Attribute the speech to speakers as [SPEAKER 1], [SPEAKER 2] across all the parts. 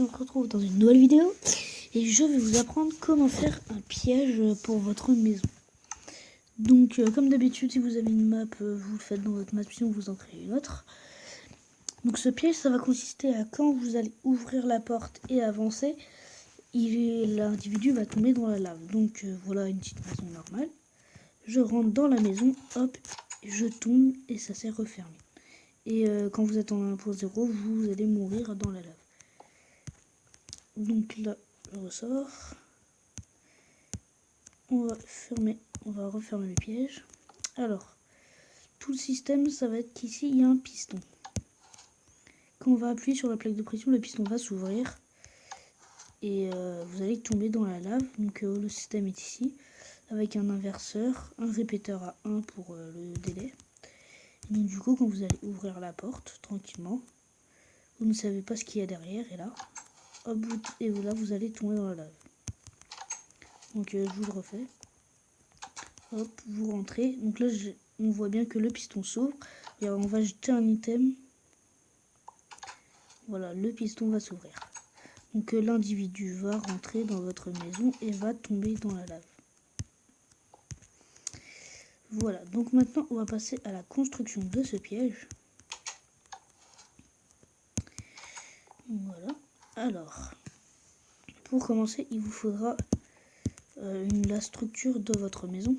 [SPEAKER 1] vous retrouve dans une nouvelle vidéo et je vais vous apprendre comment faire un piège pour votre maison. Donc comme d'habitude, si vous avez une map, vous le faites dans votre map, sinon vous en créez une autre. Donc ce piège, ça va consister à quand vous allez ouvrir la porte et avancer, l'individu va tomber dans la lave. Donc voilà une petite maison normale. Je rentre dans la maison, hop, je tombe et ça s'est refermé. Et quand vous êtes en 1.0, vous allez mourir dans la lave. Donc là, je ressors. On va refermer le piège. Alors, tout le système, ça va être qu'ici, il y a un piston. Quand on va appuyer sur la plaque de pression, le piston va s'ouvrir. Et vous allez tomber dans la lave. Donc le système est ici, avec un inverseur, un répéteur à 1 pour le délai. Et donc du coup, quand vous allez ouvrir la porte, tranquillement, vous ne savez pas ce qu'il y a derrière, et là, hop, et là, vous allez tomber dans la lave. Donc je vous le refais. Hop, vous rentrez. Donc là, on voit bien que le piston s'ouvre. Et on va jeter un item. Voilà, le piston va s'ouvrir. Donc l'individu va rentrer dans votre maison et va tomber dans la lave. Voilà, donc maintenant on va passer à la construction de ce piège. Voilà. Alors, pour commencer, il vous faudra la structure de votre maison.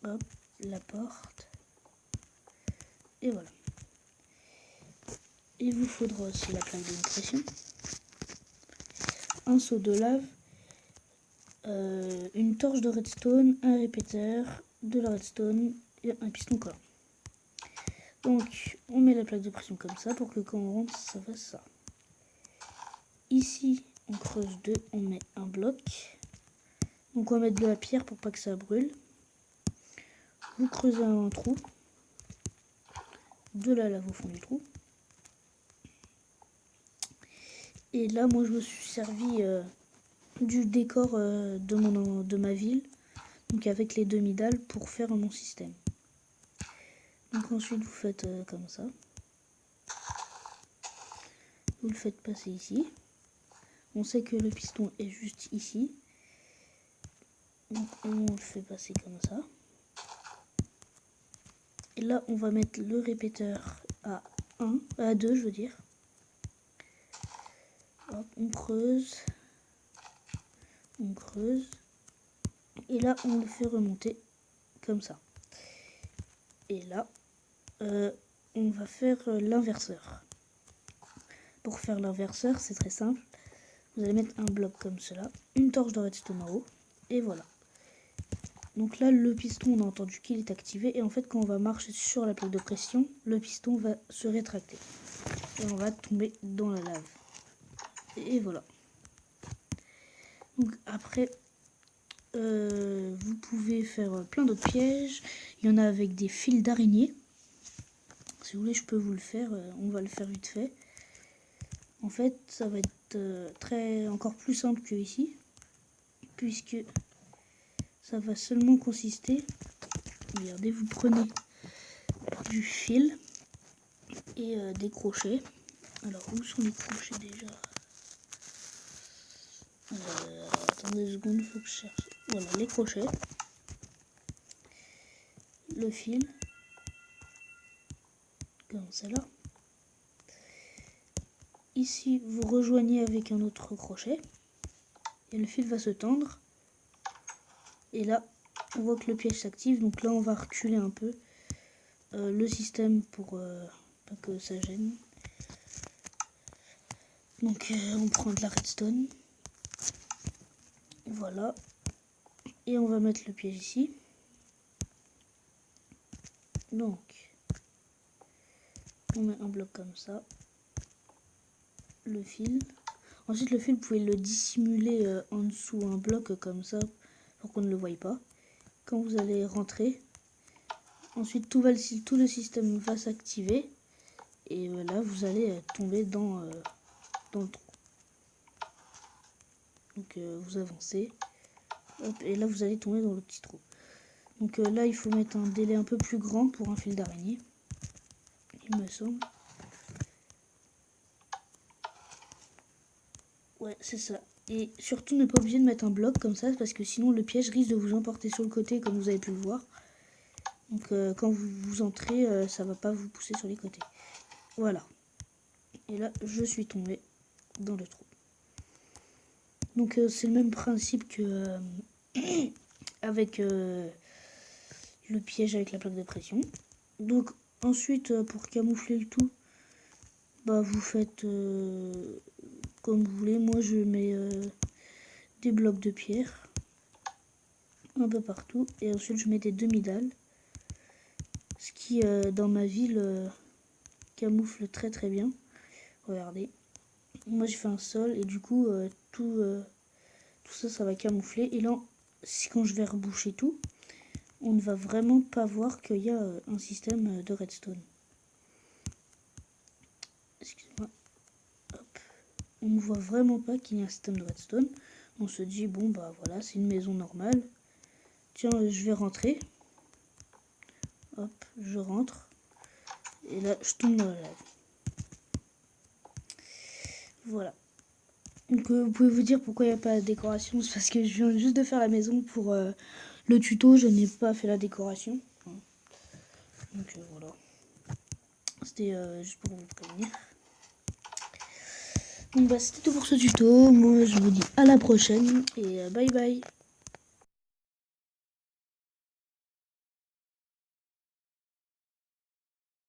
[SPEAKER 1] Hop, la porte. Et voilà. Il vous faudra aussi la plaque de pression, un seau de lave, une torche de redstone, un répéteur, de la redstone et un piston collant. Donc on met la plaque de pression comme ça pour que quand on rentre ça fasse ça. Ici on creuse 2, on met un bloc. Donc on va mettre de la pierre pour pas que ça brûle. Vous creusez un trou, de la lave au fond du trou. Et là moi je me suis servi du décor de ma ville, donc avec les demi-dalles pour faire mon système. Donc ensuite vous faites comme ça, vous le faites passer ici. On sait que le piston est juste ici, donc on le fait passer comme ça. Et là on va mettre le répéteur à 2 je veux dire. Hop, on creuse, et là on le fait remonter comme ça. Et là on va faire l'inverseur. Pour faire l'inverseur, c'est très simple. Vous allez mettre un bloc comme cela, une torche de redstone en haut, et voilà. Donc là, le piston, on a entendu qu'il est activé, et en fait, quand on va marcher sur la plaque de pression, le piston va se rétracter. Et on va tomber dans la lave. Et voilà. Donc après, vous pouvez faire plein d'autres pièges. Il y en a avec des fils d'araignée. Si vous voulez, je peux vous le faire. On va le faire vite fait. En fait, ça va être encore plus simple que ici, puisque ça va seulement consister, regardez, vous prenez du fil et des crochets. Alors, où sont les crochets déjà? Attendez 2 secondes, il faut que je cherche. Voilà, les crochets, le fil, comme celle-là. Ici, vous rejoignez avec un autre crochet et le fil va se tendre. Et là, on voit que le piège s'active. Donc là, on va reculer un peu le système pour pas que ça gêne. Donc on prend de la redstone. Voilà. Et on va mettre le piège ici. Donc, on met un bloc comme ça. Le fil. Ensuite, le fil, vous pouvez le dissimuler en dessous un bloc comme ça pour qu'on ne le voie pas. Quand vous allez rentrer, ensuite tout le système va s'activer. Et là, vous allez tomber dans le trou. Donc, vous avancez. Hop, et là, vous allez tomber dans le petit trou. Donc là, il faut mettre un délai un peu plus grand pour un fil d'araignée, il me semble. Ouais, c'est ça. Et surtout, ne pas oublier de mettre un bloc comme ça, parce que sinon le piège risque de vous emporter sur le côté, comme vous avez pu le voir. Donc quand vous entrez, ça va pas vous pousser sur les côtés. Voilà. Et là, je suis tombée dans le trou. Donc c'est le même principe que avec le piège avec la plaque de pression. Donc ensuite, pour camoufler le tout, bah vous faites comme vous voulez. Moi, je mets des blocs de pierre un peu partout, et ensuite je mets des demi-dalles, ce qui dans ma ville camoufle très très bien. Regardez, moi j'ai fait un sol et du coup tout ça, ça va camoufler. Et là, quand je vais reboucher tout, on ne va vraiment pas voir qu'il y a un système de redstone. Excusez-moi. Hop. On ne voit vraiment pas qu'il y a un système de redstone. On se dit, bon bah voilà, c'est une maison normale. Tiens, je vais rentrer. Hop, je rentre. Et là, je tombe dans la lave. Voilà. Donc vous pouvez vous dire pourquoi il n'y a pas de décoration. C'est parce que je viens juste de faire la maison pour le tuto. Je n'ai pas fait la décoration. Donc voilà. C'était juste pour vous prévenir. Donc bah c'était tout pour ce tuto. Moi je vous dis à la prochaine. Et bye bye.